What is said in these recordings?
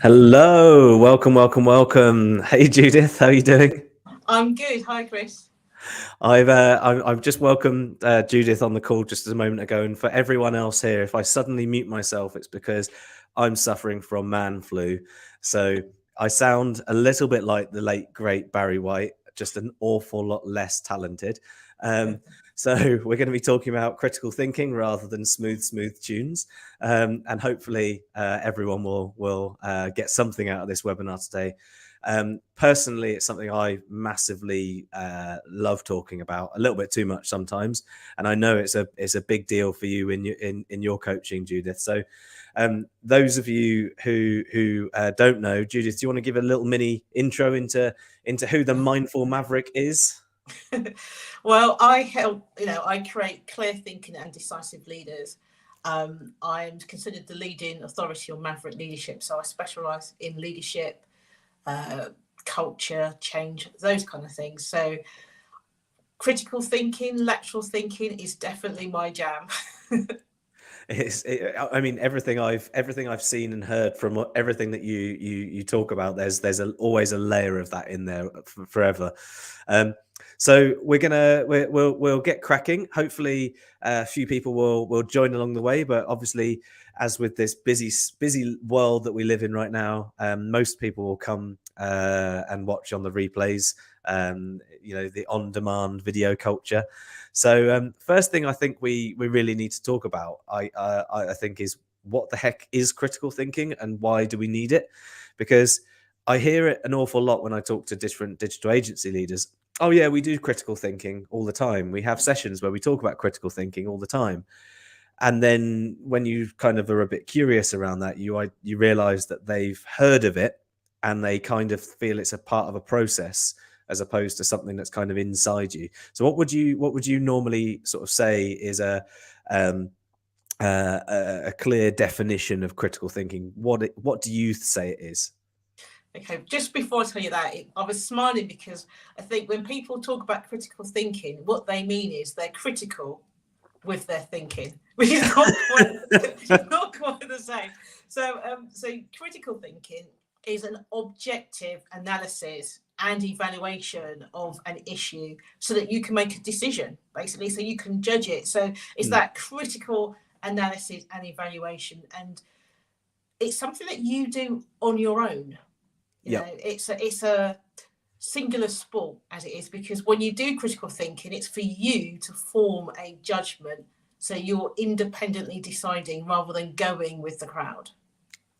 Hello, welcome. Hey Judith, how are you doing? I'm good. Hi, Chris. I've just welcomed Judith on the call just a moment ago, and for everyone else here, if I suddenly mute myself, it's because I'm suffering from man flu. So I sound a little bit like the late great Barry White, just an awful lot less talented. Um, so we're going to be talking about critical thinking rather than smooth tunes, and hopefully everyone will get something out of this webinar today. Personally, it's something I massively love talking about, a little bit too much sometimes, and I know it's a big deal for you in your coaching, Judith. So, those of you who don't know, Judith, do you want to give a little mini intro into who the mindful maverick is? Well, I create clear thinking and decisive leaders. I'm considered the leading authority on maverick leadership. So I specialize in leadership, culture, change, those kind of things. So critical thinking, lateral thinking is definitely my jam. I mean, everything I've seen and heard from everything that you talk about. Always a layer of that in there forever. So we'll get cracking. Hopefully, a few people will join along the way. But obviously, as with this busy world that we live in right now, most people will come and watch on the replays. The on-demand video culture. So first thing I think we really need to talk about, I think, is what the heck is critical thinking and why do we need it? Because I hear it an awful lot when I talk to different digital agency leaders. Oh yeah, we do critical thinking all the time. We have sessions where we talk about critical thinking all the time. And then when you kind of are a bit curious around that, you realize that they've heard of it and they kind of feel it's a part of a process as opposed to something that's kind of inside you. So what would you normally sort of say is a clear definition of critical thinking? What do you say it is? Okay, just before I tell you that, I was smiling because I think when people talk about critical thinking, what they mean is they're critical with their thinking, which is not quite the same. So critical thinking is an objective analysis and evaluation of an issue so that you can make a decision, basically, so you can judge it. So it's that critical analysis and evaluation, and it's something that you do on your own. It's a singular sport as it is, because when you do critical thinking, it's for you to form a judgment, so you're independently deciding rather than going with the crowd.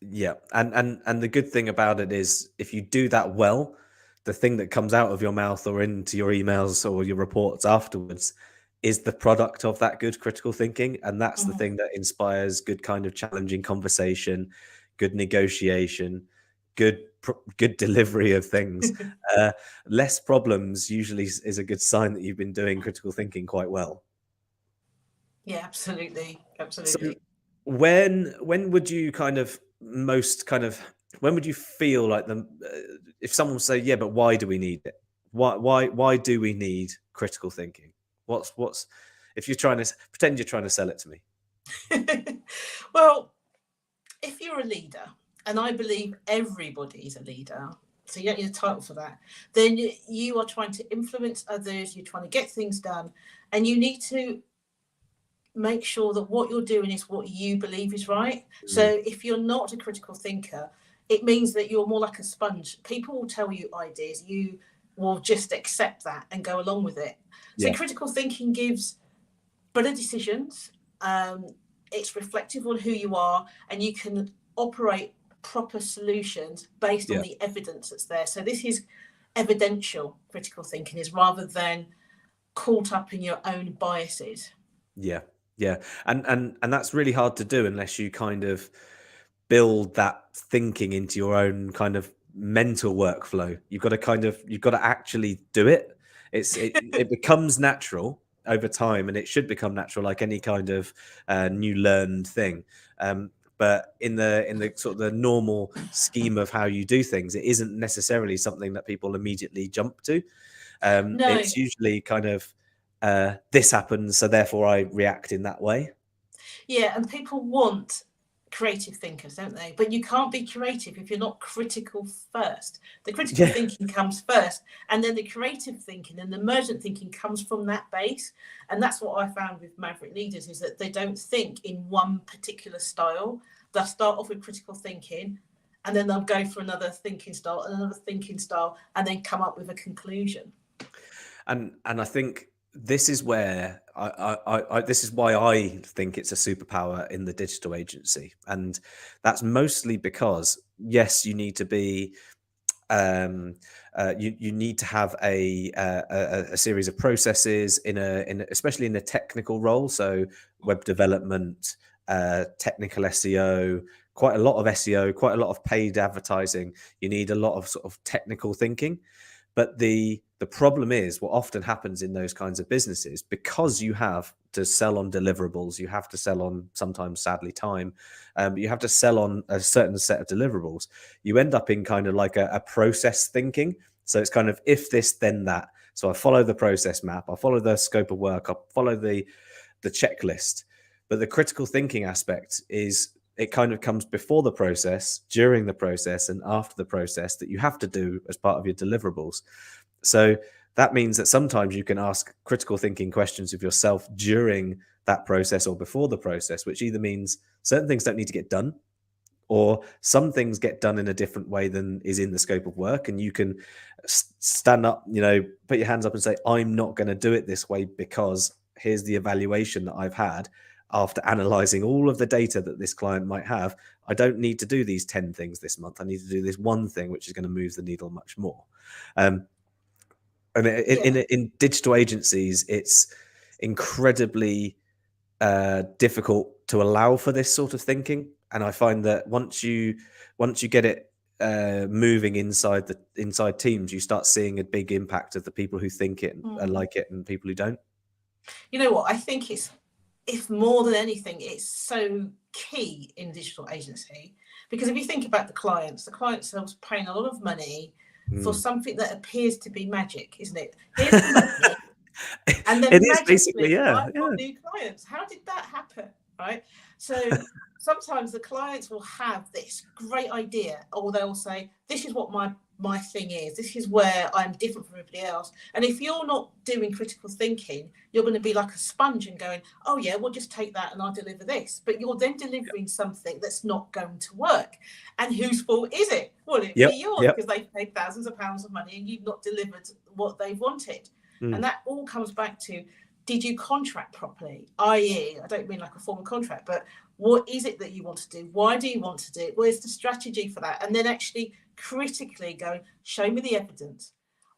Yeah, and the good thing about it is if you do that well, the thing that comes out of your mouth or into your emails or your reports afterwards is the product of that good critical thinking, and that's the thing that inspires good kind of challenging conversation, good negotiation, good delivery of things. Less problems usually is a good sign that you've been doing critical thinking quite well. Yeah, absolutely. So Absolutely. when would you when would you feel like if someone say, yeah, but why do we need it? Why do we need critical thinking? What's if you're trying to pretend you're trying to sell it to me? Well, if you're a leader, and I believe everybody is a leader, so you don't need a title for that, then you are trying to influence others, you're trying to get things done, and you need to make sure that what you're doing is what you believe is right. So if you're not a critical thinker, it means that you're more like a sponge. People will tell you ideas, you will just accept that and go along with it. So Yeah. critical thinking gives better decisions. It's reflective on who you are, and you can operate proper solutions based on Yeah. the evidence that's there. So this is evidential critical thinking, is rather than caught up in your own biases. Yeah. Yeah. And that's really hard to do unless you kind of build that thinking into your own kind of mental workflow. You've got to actually do it. It becomes natural over time, and it should become natural like any kind of new learned thing. But in the sort of the normal scheme of how you do things, it isn't necessarily something that people immediately jump to. No. It's usually kind of this happens, so therefore I react in that way. Yeah, and people want creative thinkers, don't they? But you can't be creative if you're not critical first. The critical Yeah. thinking comes first, and then the creative thinking and the emergent thinking comes from that base. And that's what I found with maverick leaders, is that they don't think in one particular style. They'll start off with critical thinking, and then they'll go for another thinking style and another thinking style, and then come up with a conclusion. And I think this is where this is why I think it's a superpower in the digital agency, and that's mostly because yes, you need to be you need to have a series of processes in especially in a technical role, so web development, technical SEO, quite a lot of SEO, quite a lot of paid advertising. You need a lot of sort of technical thinking. But the problem is what often happens in those kinds of businesses, because you have to sell on deliverables, you have to sell on, sometimes sadly, time, you have to sell on a certain set of deliverables. You end up in kind of like a process thinking. So it's kind of if this, then that. So I follow the process map, I follow the scope of work, I follow the checklist. But the critical thinking aspect is, it kind of comes before the process, during the process, and after the process, that you have to do as part of your deliverables. So that means that sometimes you can ask critical thinking questions of yourself during that process or before the process, which either means certain things don't need to get done, or some things get done in a different way than is in the scope of work. And you can stand up, put your hands up and say, I'm not going to do it this way because here's the evaluation that I've had after analyzing all of the data that this client might have. I don't need to do these 10 things this month. I need to do this one thing, which is going to move the needle much more. And in digital agencies, it's incredibly difficult to allow for this sort of thinking. And I find that once you get it moving inside teams, you start seeing a big impact of the people who think it and like it and people who don't. You know what? I think if more than anything, it's so key in digital agency, because if you think about the clients are paying a lot of money for something that appears to be magic, isn't it? Here's the money, and then it is basically, I've got new clients. How did that happen? Right? So sometimes the clients will have this great idea, or they'll say, this is what my thing is, this is where I'm different from everybody else. And if you're not doing critical thinking, you're going to be like a sponge and going, oh yeah, we'll just take that and I'll deliver this. But you're then delivering something that's not going to work. And whose fault is it? Well, it'd be yours, because they've paid thousands of pounds of money and you've not delivered what they've wanted. And that all comes back to, did you contract properly? I.e., I don't mean like a formal contract, but what is it that you want to do? Why do you want to do it? Where's the strategy for that? And then actually critically going, show me the evidence.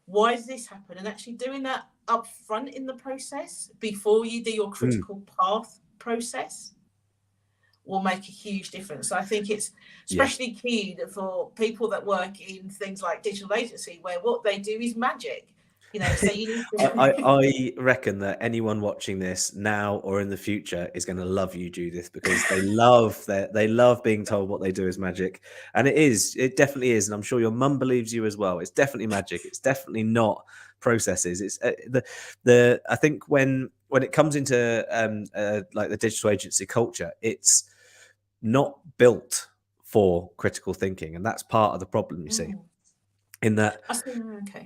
Why does this happen? And actually doing that up front in the process before you do your critical path process will make a huge difference. So I think it's especially key for people that work in things like digital agency, where what they do is magic. So you need to... I reckon that anyone watching this now or in the future is going to love you, Judith, because they love being told what they do is magic. And it definitely is. And I'm sure your mum believes you as well. It's definitely magic. It's definitely not processes. It's I think when it comes into like the digital agency culture, it's not built for critical thinking. And that's part of the problem, you see. In that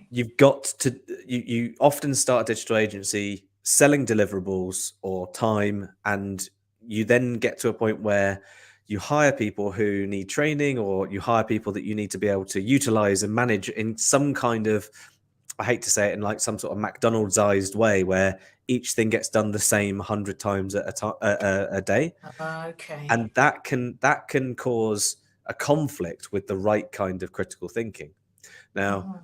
you've got to, you often start a digital agency selling deliverables or time, and you then get to a point where you hire people who need training, or you hire people that you need to be able to utilize and manage in some kind of, I hate to say it, in like some sort of McDonald's-ized way, where each thing gets done the same 100 times a day. And that can cause a conflict with the right kind of critical thinking. Now,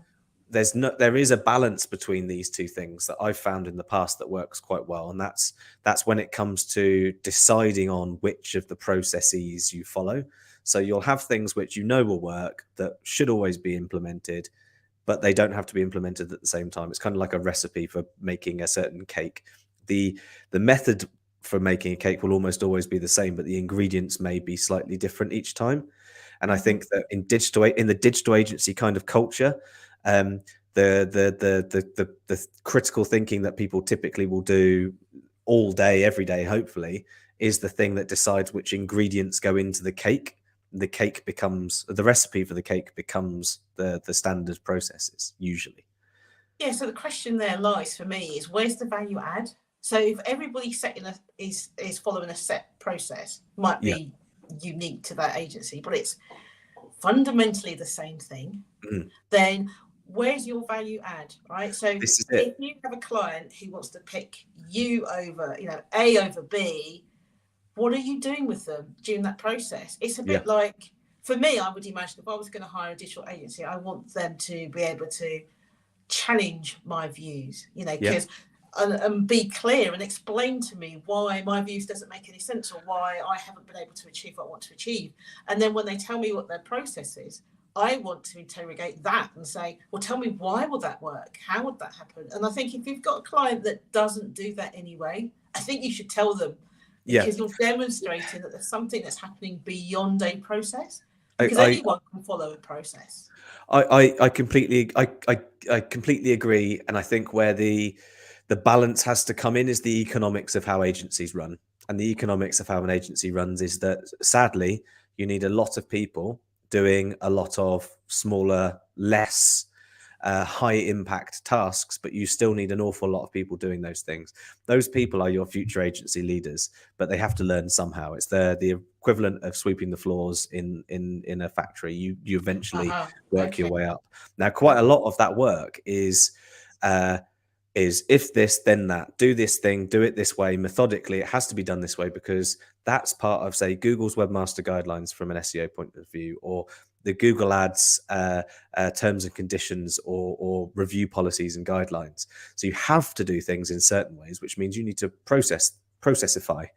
there is a balance between these two things that I've found in the past that works quite well, and that's when it comes to deciding on which of the processes you follow. So you'll have things which will work, that should always be implemented, but they don't have to be implemented at the same time. It's kind of like a recipe for making a certain cake. The method for making a cake will almost always be the same, but the ingredients may be slightly different each time. And I think that in the digital agency kind of culture, the critical thinking that people typically will do all day, every day, hopefully, is the thing that decides which ingredients go into the cake. The cake becomes the recipe for the cake becomes the standard processes usually. Yeah, so the question there lies for me is where's the value add? So if everybody is following a set process, might Yeah. be unique to that agency, but it's fundamentally the same thing, then where's your value add, right? So This is if it. you have a client who wants to pick you over, A over B, what are you doing with them during that process? It's a Yeah. bit like, for me, I would imagine if I was going to hire a digital agency, I want them to be able to challenge my views, because and be clear and explain to me why my views doesn't make any sense or why I haven't been able to achieve what I want to achieve. And then when they tell me what their process is, I want to interrogate that and say, well, tell me, why will that work? How would that happen? And I think if you've got a client that doesn't do that anyway, I think you should tell them, because you're demonstrating that there's something that's happening beyond a process, because anyone can follow a process. I completely agree, and I think where the balance has to come in is the economics of how agencies run. And the economics of how an agency runs is that sadly you need a lot of people doing a lot of smaller, less high impact tasks, but you still need an awful lot of people doing those things. Those people are your future agency leaders, but they have to learn somehow. It's the equivalent of sweeping the floors in a factory. You eventually work your way up. Now, quite a lot of that work is if this, then that, do this thing, do it this way, methodically. It has to be done this way because that's part of, say, Google's webmaster guidelines from an SEO point of view, or the Google Ads terms and conditions, or review policies and guidelines. So you have to do things in certain ways, which means you need to processify.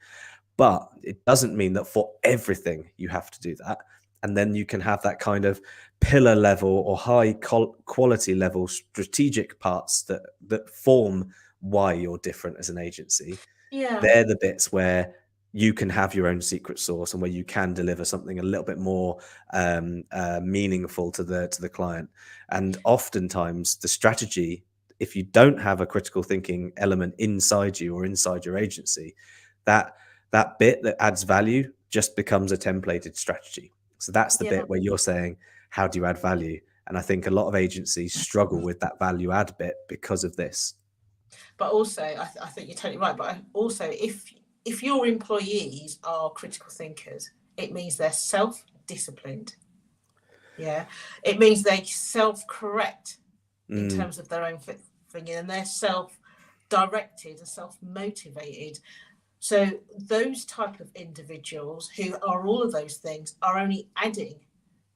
But it doesn't mean that for everything you have to do that. And then you can have that kind of pillar level or high quality level strategic parts that form why you're different as an agency. Yeah. They're the bits where you can have your own secret sauce and where you can deliver something a little bit more meaningful to the client. And oftentimes the strategy, if you don't have a critical thinking element inside you or inside your agency, that bit that adds value just becomes a templated strategy. So that's the bit where you're saying, how do you add value? And I think a lot of agencies struggle with that value add bit because of this. But also, I think you're totally right. But also, if your employees are critical thinkers, it means they're self-disciplined. Yeah, it means they self-correct in terms of their own thinking, and they're self-directed and self-motivated. So those type of individuals who are all of those things are only adding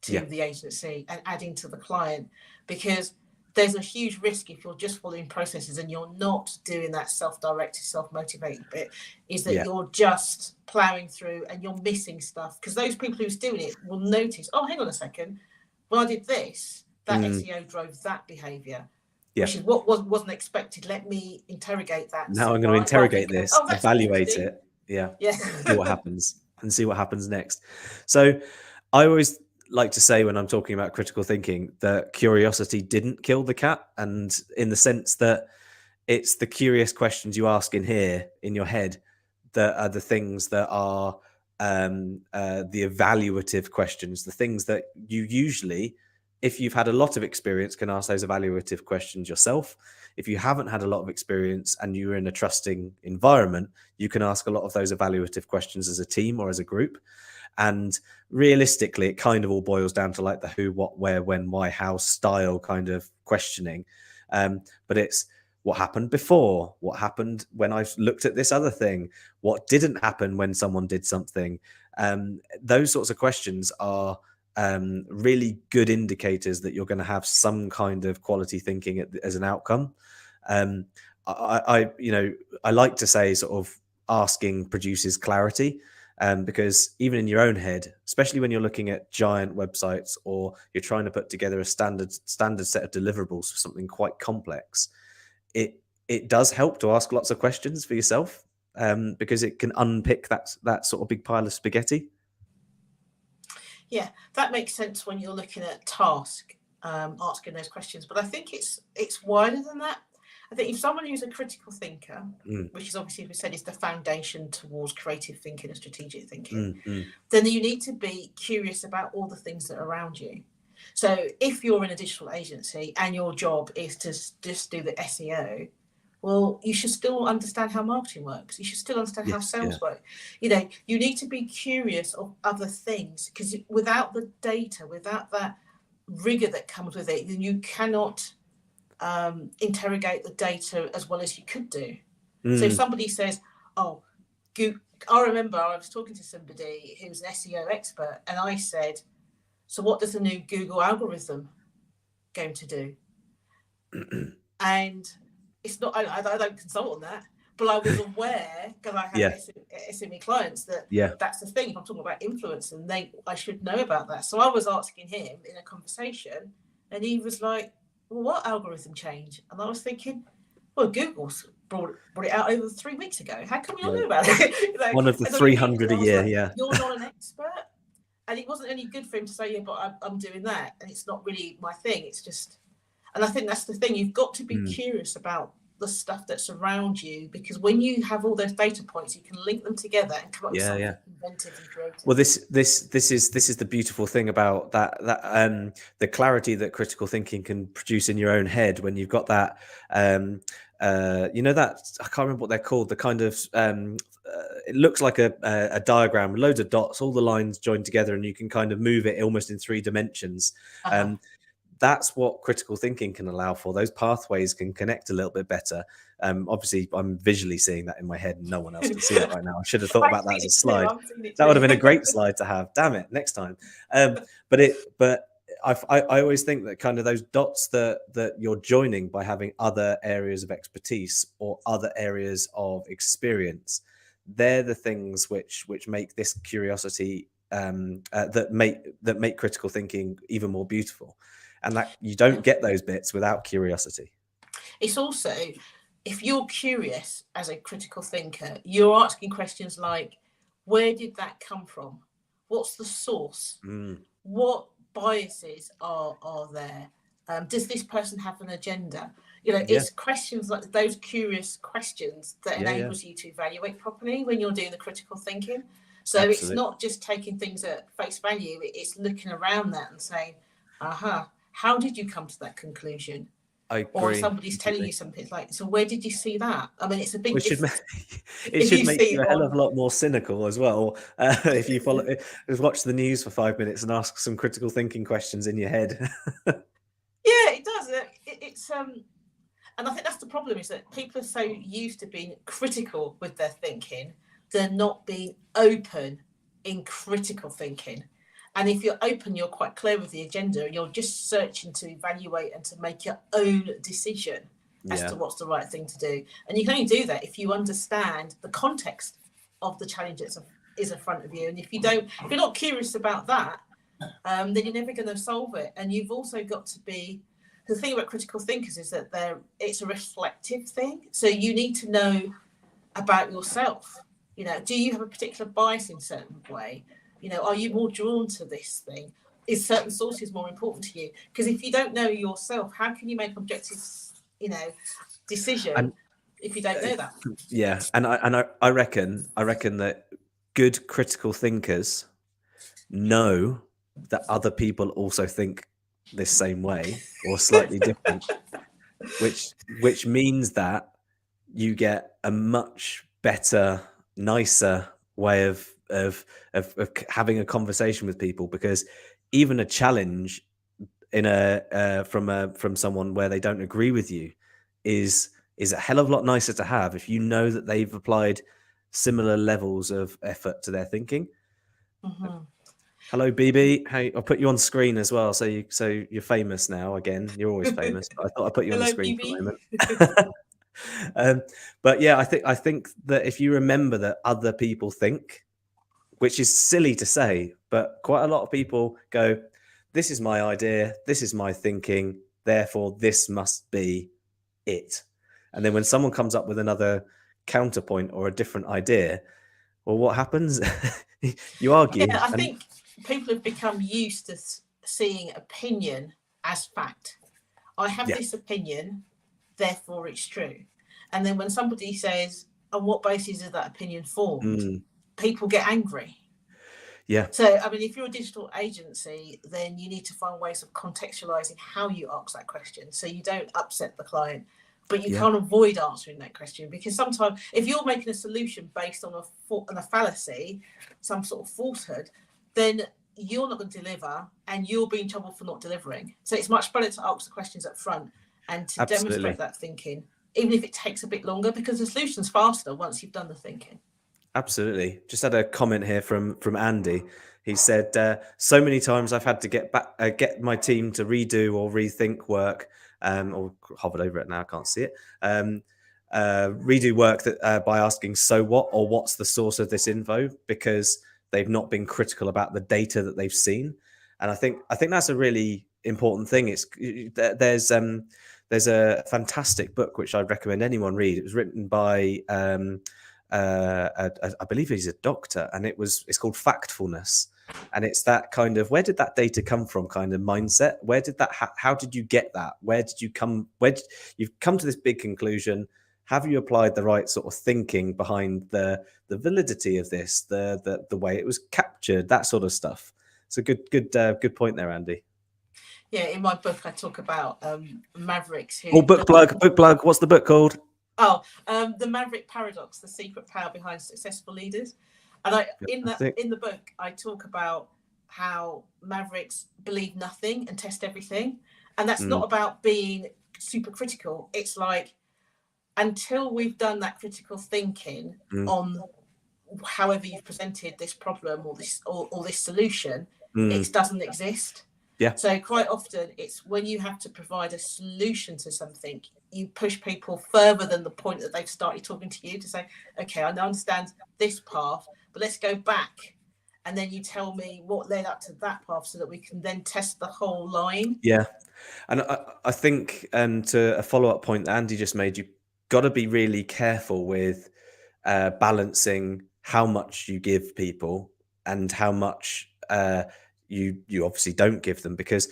to the agency and adding to the client, because there's a huge risk if you're just following processes and you're not doing that self-directed, self-motivated bit, is that you're just plowing through and you're missing stuff, because those people who's doing it will notice, oh, hang on a second, when I did this, that SEO drove that behavior. Which is what wasn't expected. Let me interrogate that. Now I'm going to interrogate this, evaluate it, see what happens, and see what happens next. So I always like to say when I'm talking about critical thinking that curiosity didn't kill the cat, and in the sense that it's the curious questions you ask in here in your head that are the things that are the evaluative questions, the things that you usually, if you've had a lot of experience, can ask those evaluative questions yourself. If you haven't had a lot of experience and you're in a trusting environment, you can ask a lot of those evaluative questions as a team or as a group. And realistically, it kind of all boils down to like the who, what, where, when, why, how style kind of questioning. But it's what happened before, what happened when I looked at this other thing, what didn't happen when someone did something. Those sorts of questions are really good indicators that you're going to have some kind of quality thinking as an outcome. I like to say sort of asking produces clarity, because even in your own head, especially when you're looking at giant websites or you're trying to put together a standard set of deliverables for something quite complex, it does help to ask lots of questions for yourself, because it can unpick that sort of big pile of spaghetti. Yeah, that makes sense when you're looking at task, asking those questions. But I think it's wider than that. I think if someone who's a critical thinker, Mm, which is obviously, as we said, is the foundation towards creative thinking and strategic thinking, mm, mm. then you need to be curious about all the things that are around you. So if you're in a digital agency and your job is to just do the SEO, well, you should still understand how marketing works. You should still understand how Yes, yeah, sales work. You know, you need to be curious of other things, because without the data, without that rigor that comes with it, then you cannot interrogate the data as well as you could do. So if mm, somebody says, "Oh, I remember I was talking to somebody who's an SEO expert, and I said, so what does the new Google algorithm going to do?" And it's not, I don't consult on that, but I was aware, because I have yeah, SME clients, that yeah, that's the thing. If I'm talking about influence, and I should know about that. So I was asking him in a conversation, and he was like, "Well, what algorithm change?" And I was thinking, well, Google's brought it out over 3 weeks ago. How come we not yeah. know about it? One of the And then immediately 300 a I was year. like, Yeah. "You're not an expert." And it wasn't any good for him to say, "Yeah, but I'm doing that, and it's not really my thing." It's just, and I think that's the thing. You've got to be Mm. curious about the stuff that's around you, because when you have all those data points, you can link them together and come up with Yeah, something yeah. inventive and creative. Well, this is the beautiful thing about that the clarity that critical thinking can produce in your own head when you've got that that I can't remember what they're called, the kind of it looks like a diagram, loads of dots, all the lines joined together, and you can kind of move it almost in 3 dimensions. Uh-huh. Um, that's what critical thinking can allow for. Those pathways can connect a little bit better. Obviously, I'm visually seeing that in my head, and no one else can see that right now. I should have thought I've about that seen as a it too. slide. I've seen it That would have been a too. great slide to have. Damn it, next time. But I always think that kind of those dots that you're joining by having other areas of expertise or other areas of experience, they're the things which make this curiosity that make critical thinking even more beautiful, and that you don't get those bits without curiosity. It's also, if you're curious as a critical thinker, you're asking questions like, where did that come from? What's the source? Mm, What biases are there? Does this person have an agenda? You know, yeah, it's questions like those curious questions that yeah, enables you to evaluate properly when you're doing the critical thinking. So it's absolutely. not just taking things at face value, it's looking around that and saying, aha, how did you come to that conclusion? I Or if agree somebody's telling you completely. something, it's like, so where did you see that? I mean, it's a big Which should difference it if should you make see you it a hell of on. a lot more cynical as well. If you watch the news for 5 minutes and ask some critical thinking questions in your head. Yeah, it does. It's and I think that's the problem, is that people are so used to being critical with their thinking, they're not being open in critical thinking. And if you're open, you're quite clear with the agenda, and you're just searching to evaluate and to make your own decision as Yeah, to what's the right thing to do. And you can only do that if you understand the context of the challenge that is in front of you. And if you're not curious about that, then you're never going to solve it. And you've also got to be, the thing about critical thinkers is that it's a reflective thing. So you need to know about yourself. You know, do you have a particular bias in a certain way? You know, are you more drawn to this thing? Is certain sources more important to you? Because if you don't know yourself, how can you make objective, decision and if you don't know that? yeah, and I reckon that good critical thinkers know that other people also think this same way or slightly different, which means that you get a much better, nicer way of having a conversation with people, because even a challenge in from someone where they don't agree with you is a hell of a lot nicer to have if you know that they've applied similar levels of effort to their thinking. Mm-hmm. Hello, BB. Hey, I'll put you on screen as well, so you're famous now again. You're always famous, but I thought I'd put you on the Hello, screen for a BB. moment. But yeah, I think that if you remember that other people think, which is silly to say, but quite a lot of people go, "This is my idea. This is my thinking. Therefore, this must be it." And then when someone comes up with another counterpoint or a different idea, well, what happens? You argue, Yeah, I and think people have become used to seeing opinion as fact. I have yeah, this opinion, therefore it's true. And then when somebody says, on what basis is that opinion formed, people get angry. Yeah. So, I mean, if you're a digital agency, then you need to find ways of contextualizing how you ask that question so you don't upset the client, but you can't avoid answering that question, because sometimes if you're making a solution based on a fallacy, some sort of falsehood, then you're not going to deliver and you'll be in trouble for not delivering. So it's much better to ask the questions up front and to demonstrate that thinking, even if it takes a bit longer, because the solution's faster once you've done the thinking. Absolutely. Just had a comment here from Andy. He said, so many times I've had to get my team to redo or rethink work, or hovered over it now, I can't see it. Redo work that by asking, so what, or what's the source of this info, because they've not been critical about the data that they've seen. And I think that's a really important thing. There's a fantastic book which I'd recommend anyone read. It was written by I believe he's a doctor, and it's called Factfulness, and it's that kind of, where did that data come from kind of mindset. Where did that how did you get that? You've come to this big conclusion? Have you applied the right sort of thinking behind the validity of this, the way it was captured, that sort of stuff? It's a good point there, Andy. Yeah, in my book I talk about mavericks here. Oh, book plug. What's the book called? Oh, the Maverick Paradox: The Secret Power Behind Successful Leaders. And in the book, I talk about how mavericks believe nothing and test everything, and that's not about being super critical. It's like, until we've done that critical thinking on however you've presented this problem or this solution, it doesn't exist. Yeah. So quite often it's when you have to provide a solution to something, you push people further than the point that they've started talking to you to say, okay, I understand this path, but let's go back. And then you tell me what led up to that path so that we can then test the whole line. Yeah. And I think, to a follow-up point that Andy just made, you've got to be really careful with balancing how much you give people and how much you obviously don't give them, because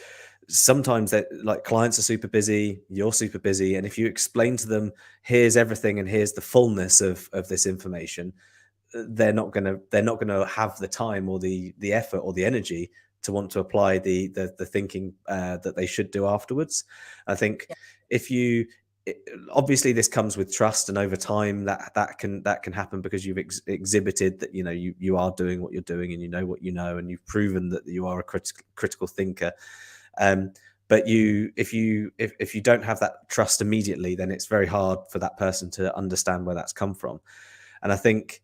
sometimes like clients are super busy, you're super busy, and if you explain to them, here's everything and here's the fullness of this information, they're not gonna have the time or the effort or the energy to want to apply the thinking that they should do afterwards. I think obviously this comes with trust, and over time that can happen, because you've exhibited that you are doing what you're doing, and you know what you know, and you've proven that you are a critical thinker. But if you don't have that trust immediately, then it's very hard for that person to understand where that's come from. And I think,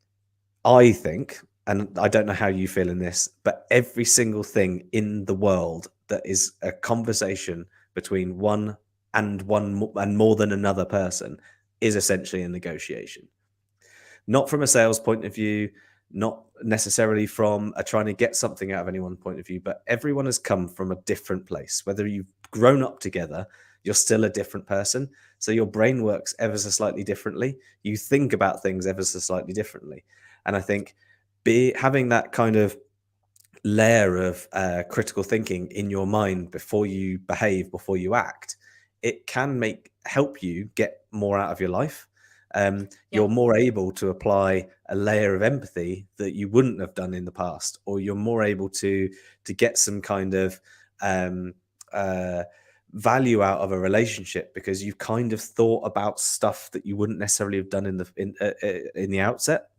and I don't know how you feel in this, but every single thing in the world that is a conversation between one and more than another person is essentially a negotiation. Not from a sales point of view, not necessarily from trying to get something out of anyone's point of view, but everyone has come from a different place. Whether you've grown up together, you're still a different person. So your brain works ever so slightly differently. You think about things ever so slightly differently. And I think having that kind of layer of critical thinking in your mind before you behave, before you act, it can help you get more out of your life. You're more able to apply a layer of empathy that you wouldn't have done in the past, or you're more able to get some kind of value out of a relationship, because you've kind of thought about stuff that you wouldn't necessarily have done in the outset.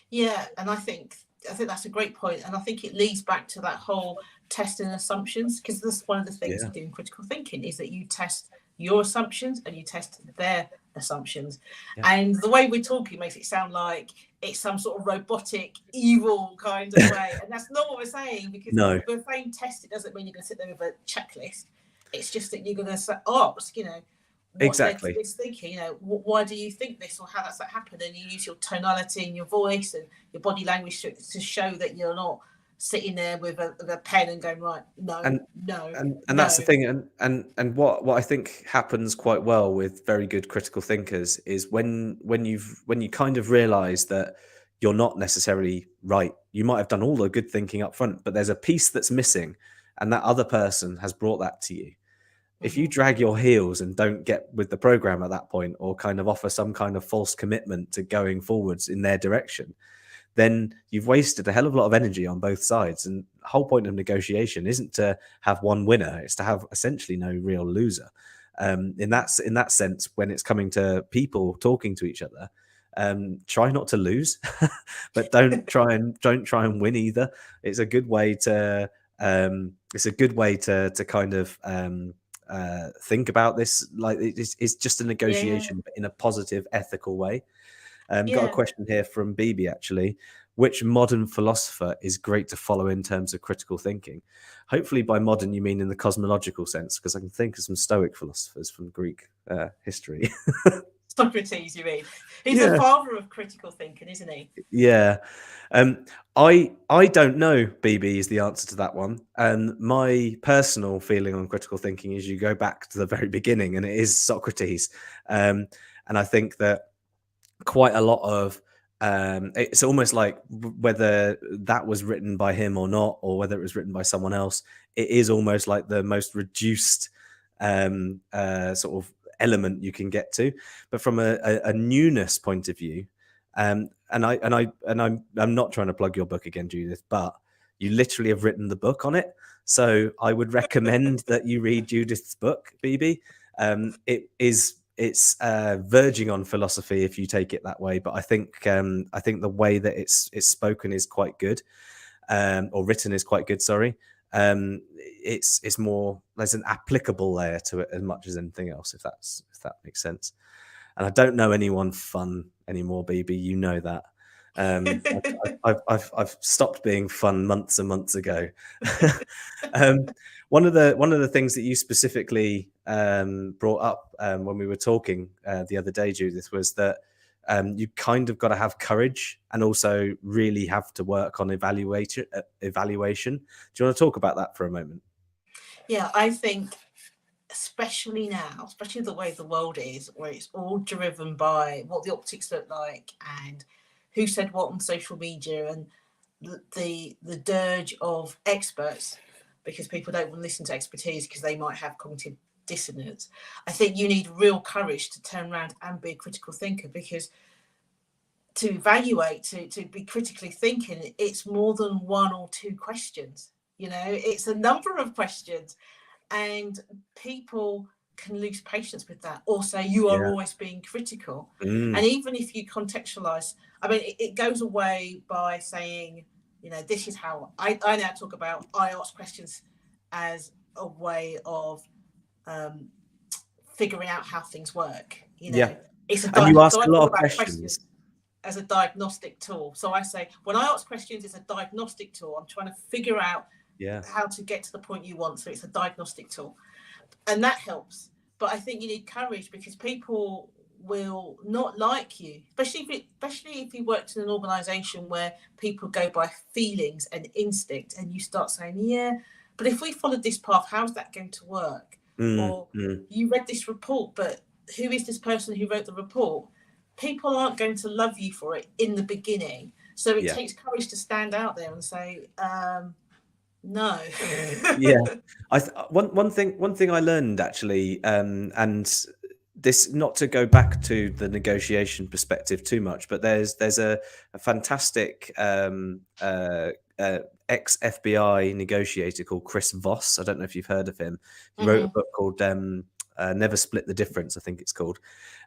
Yeah, and I think that's a great point, and I think it leads back to that whole testing assumptions, because this is one of the things of doing critical thinking, is that you test your assumptions and you test their assumptions. And the way we're talking makes it sound like it's some sort of robotic, evil kind of way, and that's not what we're saying, because we're saying test, it doesn't mean you're going to sit there with a checklist. It's just that you're going to say, what led to this thinking? Why do you think this, or how does that happen? And you use your tonality and your voice and your body language to show that you're not sitting there with a pen and going, right, no. That's the thing. And what I think happens quite well with very good critical thinkers is when you kind of realize that you're not necessarily right. You might have done all the good thinking up front, but there's a piece that's missing, and that other person has brought that to you. If you drag your heels and don't get with the program at that point, or kind of offer some kind of false commitment to going forwards in their direction, then you've wasted a hell of a lot of energy on both sides. And the whole point of negotiation isn't to have one winner; it's to have essentially no real loser. In that sense, when it's coming to people talking to each other, try not to lose, but don't try and win either. It's a good way to kind of think about this. Like it's just a Yeah, negotiation, but in a positive, ethical way. Got a yeah. question here from BB actually. Which modern philosopher is great to follow in terms of critical thinking? Hopefully, by modern you mean in the cosmological sense, because I can think of some Stoic philosophers from Greek history. Socrates, you mean? He's the Yeah, father of critical thinking, isn't he? yeah. I don't know. BB is the answer to that one. And my personal feeling on critical thinking is you go back to the very beginning, and it is Socrates. And I think that quite a lot of it's almost like whether that was written by him or not, or whether it was written by someone else, it is almost like the most reduced sort of element you can get to. But from a newness point of view, I'm not trying to plug your book again, Judith, but you literally have written the book on it, so I would recommend that you read Judith's book, BB. It's verging on philosophy if you take it that way, but I think the way that it's spoken is quite good, or written is quite good. Sorry, it's more, there's an applicable layer to it as much as anything else, if that makes sense. And I don't know anyone fun anymore, BB. You know that. Um, I've stopped being fun months and months ago. One of the things that you specifically brought up when we were talking the other day, Judith, was that you kind of got to have courage and also really have to work on evaluation. Do you want to talk about that for a moment? Yeah, I think especially now, especially the way the world is, where it's all driven by what the optics look like and who said what on social media, and the dirge of experts, because people don't want to listen to expertise because they might have cognitive dissonance. I think you need real courage to turn around and be a critical thinker, because to evaluate, to be critically thinking, it's more than one or two questions. It's a number of questions, and people can lose patience with that, or say you are Yeah. always being critical. Mm. And even if you contextualize, I mean, it goes away by saying, this is how I now talk about, I ask questions as a way of figuring out how things work. Yeah. It's a And you ask so I a lot talk of about questions. questions as a diagnostic tool. So I say, when I ask questions, it's a diagnostic tool. I'm trying to figure out Yeah. how to get to the point you want. So it's a diagnostic tool, and that helps. But I think you need courage, because people will not like you, especially if you worked in an organization where people go by feelings and instinct, and you start saying, yeah, but if we followed this path, how's that going to work? Or you read this report, but who is this person who wrote the report? People aren't going to love you for it in the beginning. So it takes courage to stand out there and say, no. Yeah. One thing I learned actually, and this, not to go back to the negotiation perspective too much, but there's a fantastic ex FBI negotiator called Chris Voss. I don't know if you've heard of him. He wrote a book called Never Split the Difference, I think it's called.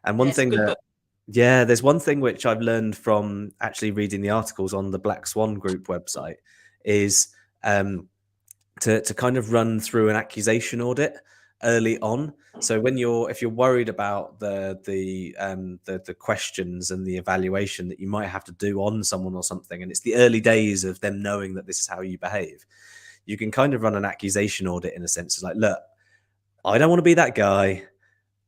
And one thing that, yeah, there's one thing which I've learned from actually reading the articles on the Black Swan Group website is to kind of run through an accusation audit early on. So if you're worried about the questions and the evaluation that you might have to do on someone or something, and it's the early days of them knowing that this is how you behave, you can kind of run an accusation audit in a sense. It's like, look, I don't want to be that guy.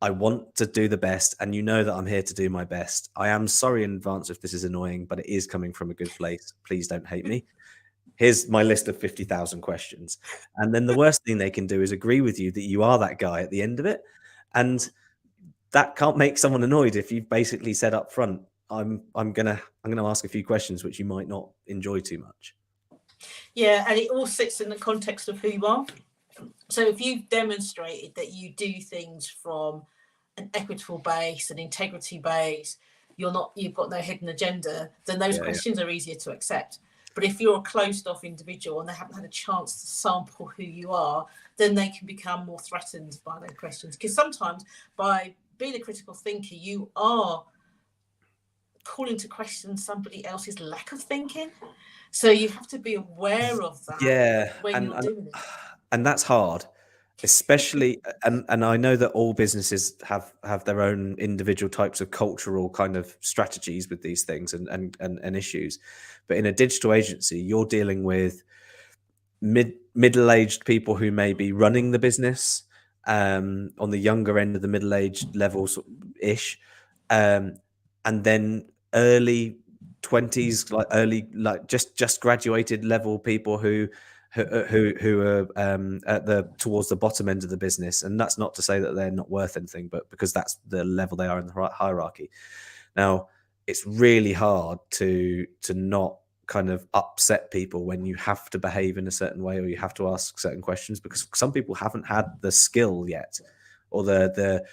I want to do the best, and you know that I'm here to do my best. I am sorry in advance if this is annoying, but it is coming from a good place. Please don't hate me. Here's my list of 50,000 questions. And then the worst thing they can do is agree with you that you are that guy at the end of it. And that can't make someone annoyed if you've basically said up front, I'm gonna ask a few questions which you might not enjoy too much. Yeah, and it all sits in the context of who you are. So if you've demonstrated that you do things from an equitable base, an integrity base, you've got no hidden agenda, then those Yeah, yeah. questions are easier to accept. But if you're a closed off individual and they haven't had a chance to sample who you are, then they can become more threatened by those questions. Because sometimes by being a critical thinker, you are calling to question somebody else's lack of thinking. So you have to be aware of that Yeah, when you're doing it. and that's hard, especially, and I know that all businesses have their own individual types of cultural kind of strategies with these things and issues, but in a digital agency, you're dealing with middle-aged people who may be running the business, on the younger end of the middle-aged level ish, um, and then early 20s, like early, like just graduated level people who are at the towards the bottom end of the business. And that's not to say that they're not worth anything, but because that's the level they are in the hierarchy. Now, it's really hard to not kind of upset people when you have to behave in a certain way or you have to ask certain questions, because some people haven't had the skill yet or the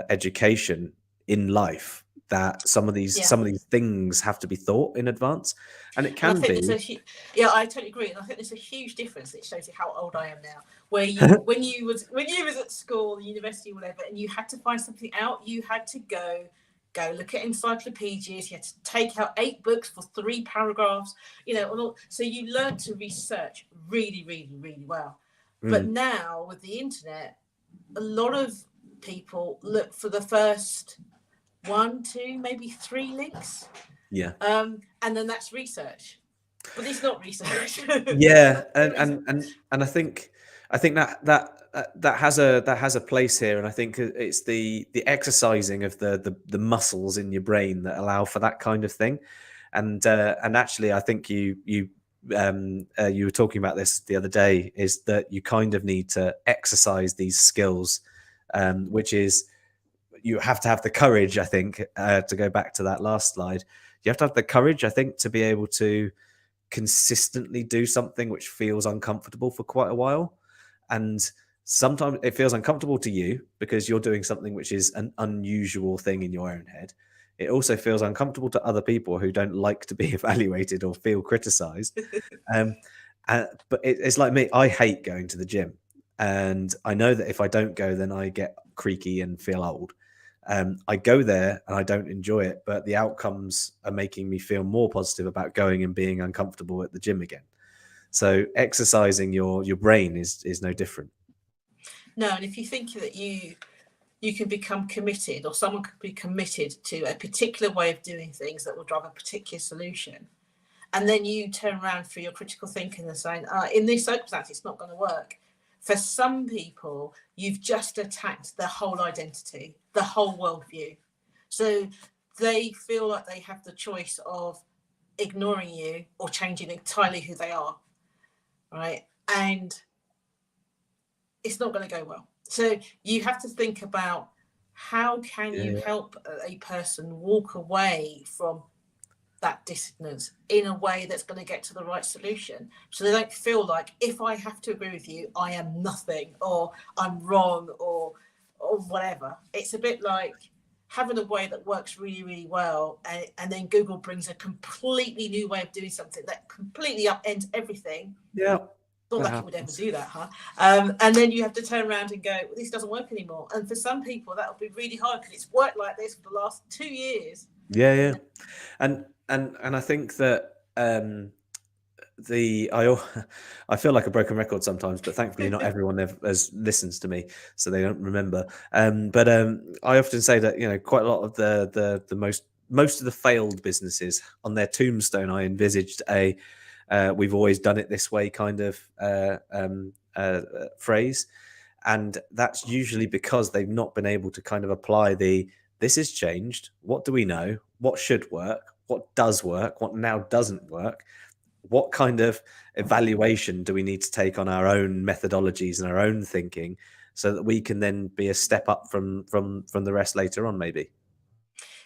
education in life that some of Yeah. these things have to be thought in advance, and it And I can think be. yeah, I totally agree, and I think there's a huge difference. It shows you how old I am now. Where you, when you was at school, university, whatever, and you had to find something out, you had to go look at encyclopedias. You had to take out 8 books for 3 paragraphs. So you learned to research really, really, really well. But now with the internet, a lot of people look for the first 1, 2, maybe 3 links. Yeah. And then that's research, but it's not research. Yeah, and I think that has a place here, and I think it's the exercising of the muscles in your brain that allow for that kind of thing, and actually, I think you were talking about this the other day, is that you kind of need to exercise these skills, which is, you have to have the courage, I think, to go back to that last slide. You have to have the courage, I think, to be able to consistently do something which feels uncomfortable for quite a while. And sometimes it feels uncomfortable to you because you're doing something which is an unusual thing in your own head. It also feels uncomfortable to other people who don't like to be evaluated or feel criticized. Um, but it's like me, I hate going to the gym. And I know that if I don't go, then I get creaky and feel old. I go there and I don't enjoy it, but the outcomes are making me feel more positive about going and being uncomfortable at the gym again. So exercising your brain is no different. No, and if you think that you can become committed, or someone could be committed to a particular way of doing things that will drive a particular solution, and then you turn around for your critical thinking and saying, in this circumstance, it's not going to work. For some people, you've just attacked the whole identity, the whole worldview. So they feel like they have the choice of ignoring you or changing entirely who they are, right? And it's not going to go well. So you have to think about, how can you Yeah. help a person walk away from that dissonance in a way that's going to get to the right solution, so they don't feel like, if I have to agree with you, I am nothing, or I'm wrong, or whatever. It's a bit like having a way that works really, really well, and then Google brings a completely new way of doing something that completely upends everything. Yeah. Not like it would ever do that, huh? And then you have to turn around and go, well, this doesn't work anymore. And for some people, that'll be really hard, because it's worked like this for the last 2 years. Yeah. And I think that I feel like a broken record sometimes, but thankfully not everyone has listens to me, so they don't remember. But I often say that, quite a lot of the most of the failed businesses, on their tombstone, I envisaged a we've always done it this way kind of phrase, and that's usually because they've not been able to kind of apply this has changed. What do we know? What should work? What does work? What now doesn't work? What kind of evaluation do we need to take on our own methodologies and our own thinking, so that we can then be a step up from the rest later on, maybe?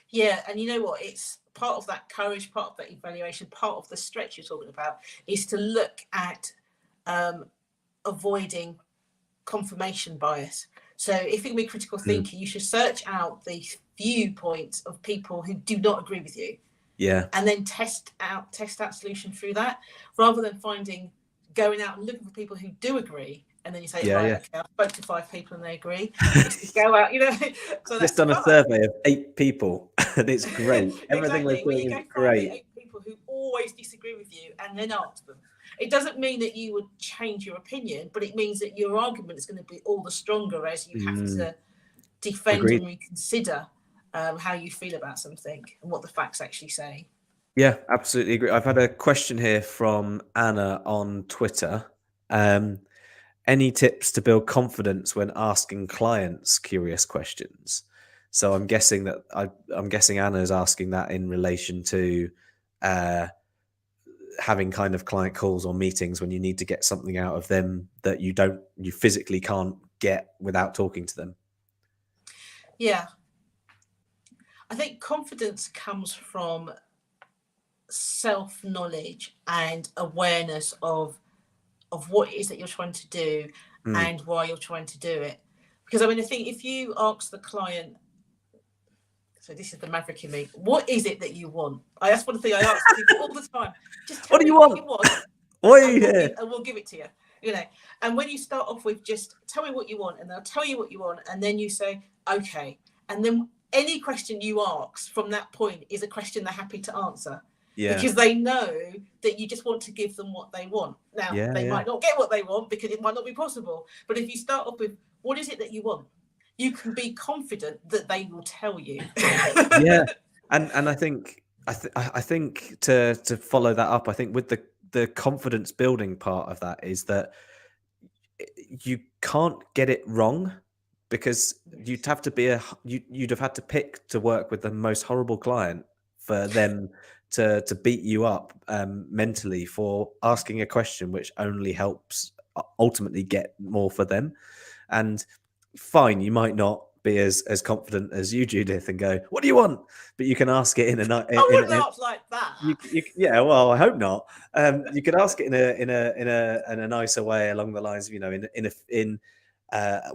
Yeah, and you know what? It's part of that courage, part of that evaluation, part of the stretch you're talking about, is to look at avoiding confirmation bias. So if you're going to be critical thinker, you should search out the viewpoints of people who do not agree with you. Yeah. And then test out solution through that, rather than going out and looking for people who do agree. And then you say, right, okay, I spoke to 5 people and they agree. Just go out, So just done a survey of 8 people and it's great. Everything exactly. we're doing is great. 8 people who always disagree with you and then ask them. It doesn't mean that you would change your opinion, but it means that your argument is going to be all the stronger as you have to defend and reconsider how you feel about something and what the facts actually say. Yeah, absolutely agree. I've had a question here from Anna on Twitter. Any tips to build confidence when asking clients curious questions? So I'm guessing Anna is asking that in relation to having kind of client calls or meetings when you need to get something out of them that you physically can't get without talking to them. Yeah. I think confidence comes from self-knowledge and awareness of what it is that you're trying to do and why you're trying to do it. Because I think if you ask the client, so this is the maverick in me, what is it that you want? That's one thing I ask people all the time. Just tell me what you want. Why are you here? And we'll give it to you. And when you start off with just tell me what you want, and they'll tell you what you want, and then you say, okay. And then any question you ask from that point is a question they're happy to answer. Yeah. Because they know that you just want to give them what they want. Now, they might not get what they want because it might not be possible. But if you start off with, what is it that you want? You can be confident that they will tell you. Yeah. And I think to follow that up, I think with the confidence building part of that is that you can't get it wrong, because you'd have to you'd have had to pick to work with the most horrible client for them to beat you up mentally for asking a question which only helps ultimately get more for them. And fine, you might not be as confident as you, Judith, and go, what do you want? But you can ask it in a I wouldn't ask like that. Yeah, well, I hope not. You could ask it in a nicer way, along the lines of, in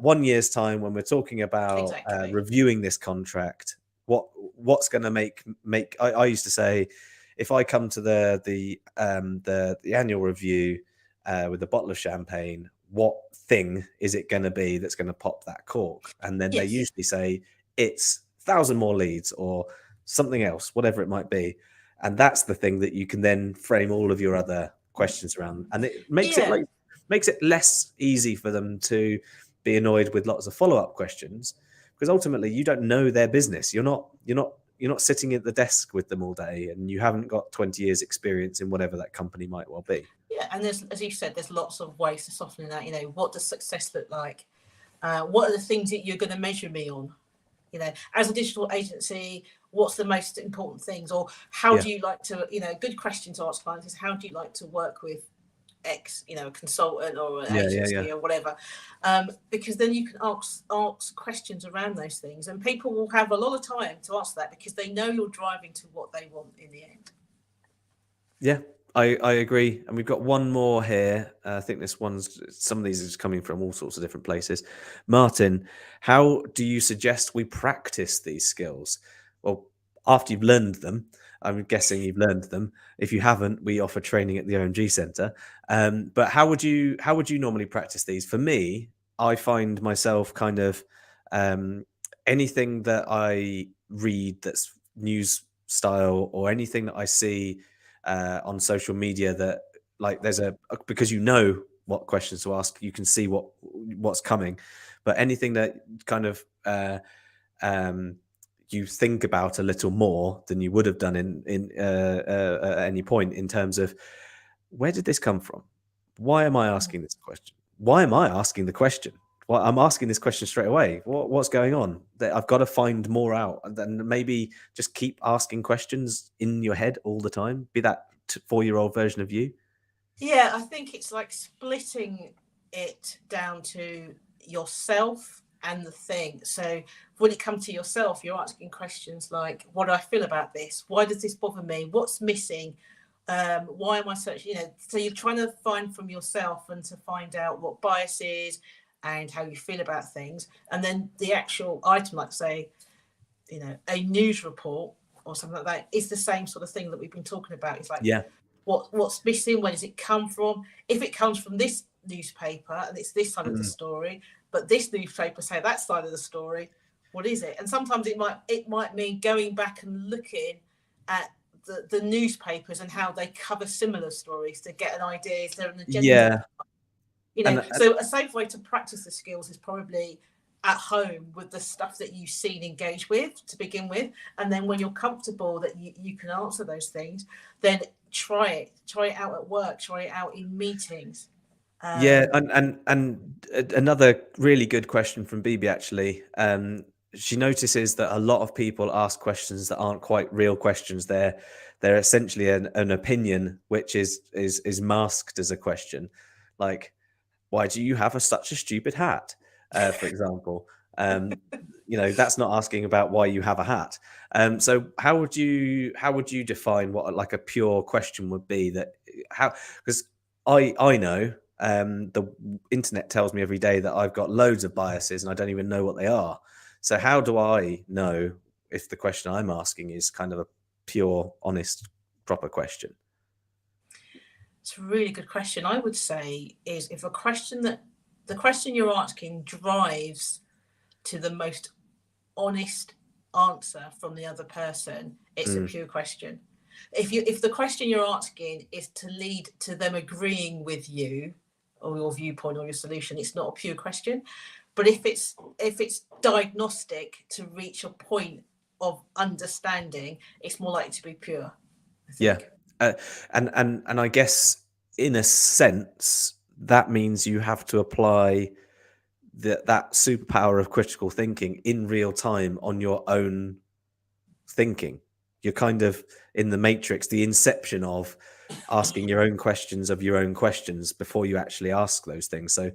1 year's time, when we're talking about reviewing this contract, what's going to make I used to say, if I come to the annual review with a bottle of champagne, what thing is it going to be that's going to pop that cork? And then they usually say it's 1,000 more leads or something else, whatever it might be. And that's the thing that you can then frame all of your other questions around, and it makes it less easy for them to be annoyed with lots of follow-up questions, because ultimately you don't know their business. You're not sitting at the desk with them all day, and you haven't got 20 years experience in whatever that company might well be. Yeah, and there's, as you said, there's lots of ways to soften that. What does success look like? What are the things that you're going to measure me on? As a digital agency, what's the most important things? Or how do you like to, a good question to ask clients is, how do you like to work with X, a consultant or an agency or whatever? Because then you can ask questions around those things, and people will have a lot of time to answer that because they know you're driving to what they want in the end. Yeah, I agree. And we've got one more here. I think some of these is coming from all sorts of different places. Martin, how do you suggest we practice these skills? Well, after you've learned them, I'm guessing you've learned them. If you haven't, we offer training at the OMG Centre. But how would you normally practice these? For me, I find myself kind of anything that I read that's news style, or anything that I see on social media, that there's because what questions to ask, you can see what's coming, but anything that kind of you think about a little more than you would have done at any point, in terms of, where did this come from? Why am I asking this question? Why am I asking the question? Well, I'm asking this question straight away. What's going on? I've got to find more out, and then maybe just keep asking questions in your head all the time. Be that 4-year-old version of you. Yeah, I think it's like splitting it down to yourself and the thing. So when it comes to yourself, you're asking questions like, what do I feel about this? Why does this bother me? What's missing? Why am I searching? So you're trying to find from yourself and to find out what bias is, and how you feel about things. And then the actual item, like say, a news report or something like that, is the same sort of thing that we've been talking about. It's like, what's missing? Where does it come from? If it comes from this newspaper and it's this side of the story, but this newspaper say that side of the story, what is it? And sometimes it might mean going back and looking at the newspapers and how they cover similar stories to get an idea. Is there an agenda? So a safe way to practice the skills is probably at home with the stuff that you've seen, engage with to begin with, and then when you're comfortable that you can answer those things, then try it out at work, try it out in meetings. And another really good question from Bibi, actually. She notices that a lot of people ask questions that aren't quite real questions. They're essentially an opinion which is masked as a question, like, why do you have such a stupid hat, for example. That's not asking about why you have a hat. So how would you define what like a pure question would be? Because I know the internet tells me every day that I've got loads of biases and I don't even know what they are. So how do I know if the question I'm asking is kind of a pure, honest, proper question? It's a really good question. I would say is if the question you're asking drives to the most honest answer from the other person, it's a pure question. If the question you're asking is to lead to them agreeing with you or your viewpoint or your solution, it's not a pure question. But if it's diagnostic to reach a point of understanding, it's more likely to be pure, I think. And I guess in a sense that means you have to apply that superpower of critical thinking in real time on your own thinking. You're kind of in the matrix, the inception of asking your own questions of your own questions before you actually ask those things. So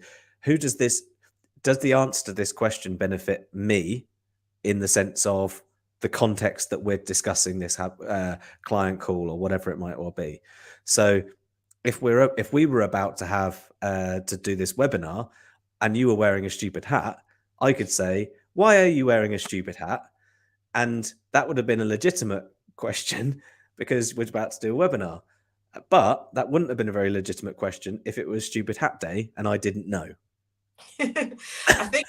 does the answer to this question benefit me in the sense of the context that we're discussing this client call or whatever it might well be? So if we were about to have to do this webinar and you were wearing a stupid hat, I could say, why are you wearing a stupid hat? And that would have been a legitimate question because we're about to do a webinar. But that wouldn't have been a very legitimate question if it was Stupid Hat Day and I didn't know. I think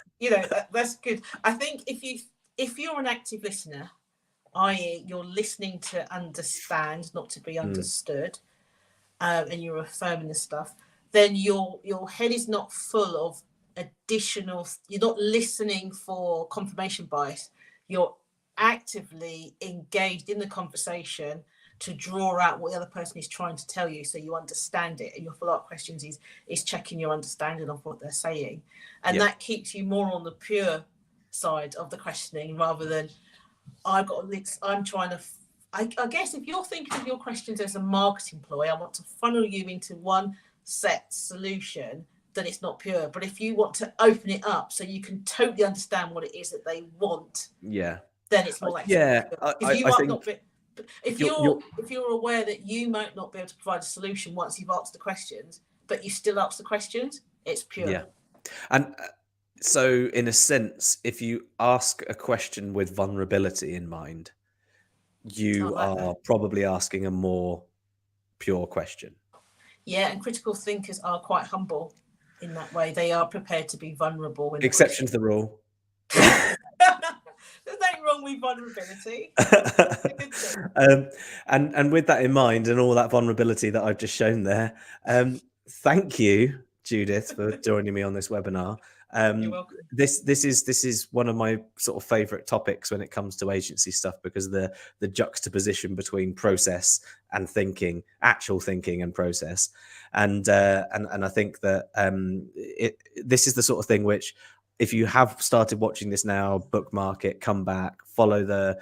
that's good. I think if you're an active listener, i.e. you're listening to understand, not to be understood, and you're affirming the stuff, then your head is not full of additional, you're not listening for confirmation bias. You're actively engaged in the conversation to draw out what the other person is trying to tell you, so you understand it, and your follow-up questions is checking your understanding of what they're saying, and that keeps you more on the pure side of the questioning rather than I'm trying to. I guess if you're thinking of your questions as a marketing ploy, I want to funnel you into one set solution, then it's not pure. But if you want to open it up so you can totally understand what it is that they want, then it's more like if you're aware that you might not be able to provide a solution once you've asked the questions, but you still ask the questions, it's pure. And so in a sense, if you ask a question with vulnerability in mind, you are probably asking a more pure question. And critical thinkers are quite humble in that way. They are prepared to be vulnerable. Exception to the rule. There's nothing wrong with vulnerability. And with that in mind and all that vulnerability that I've just shown there, thank you, Judith, for joining me on this webinar. You're welcome. This is one of my sort of favorite topics when it comes to agency stuff, because the juxtaposition between process and thinking, actual thinking and process, and I think that this is the sort of thing which, if you have started watching this now, bookmark it, come back, follow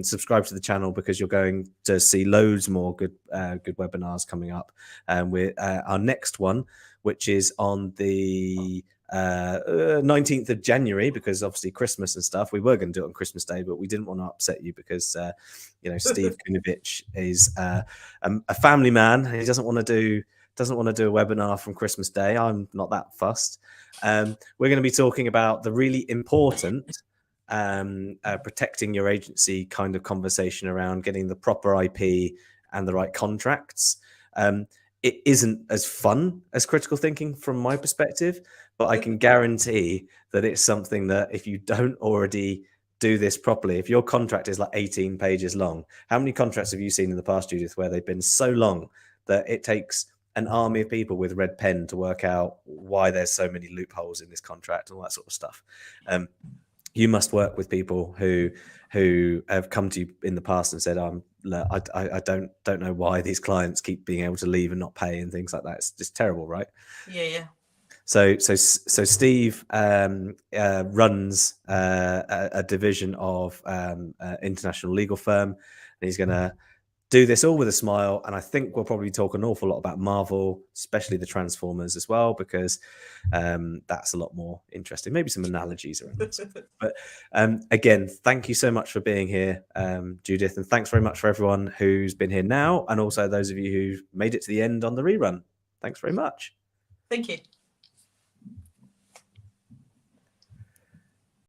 subscribe to the channel, because you're going to see loads more good webinars coming up. With our next one, which is on the 19th of January, because obviously Christmas and stuff. We were going to do it on Christmas Day, but we didn't want to upset you because Steve Kunovich is a family man, and he doesn't want to do doesn't want to do a webinar from Christmas Day. I'm not that fussed. We're going to be talking about the really important protecting your agency kind of conversation around getting the proper IP and the right contracts. It isn't as fun as critical thinking from my perspective, but I can guarantee that it's something that if you don't already do this properly, if your contract is like 18 pages long, how many contracts have you seen in the past, Judith, where they've been so long that it takes an army of people with red pen to work out why there's so many loopholes in this contract and all that sort of stuff? You must work with people who have come to you in the past and said, I don't know why these clients keep being able to leave and not pay and things like that. It's just terrible, right? Yeah. So Steve runs a division of international legal firm, and he's going to do this all with a smile. And I think we'll probably talk an awful lot about Marvel, especially the Transformers as well, because that's a lot more interesting. Maybe some analogies around this. But again, thank you so much for being here, Judith. And thanks very much for everyone who's been here now, and also those of you who made it to the end on the rerun. Thanks very much. Thank you.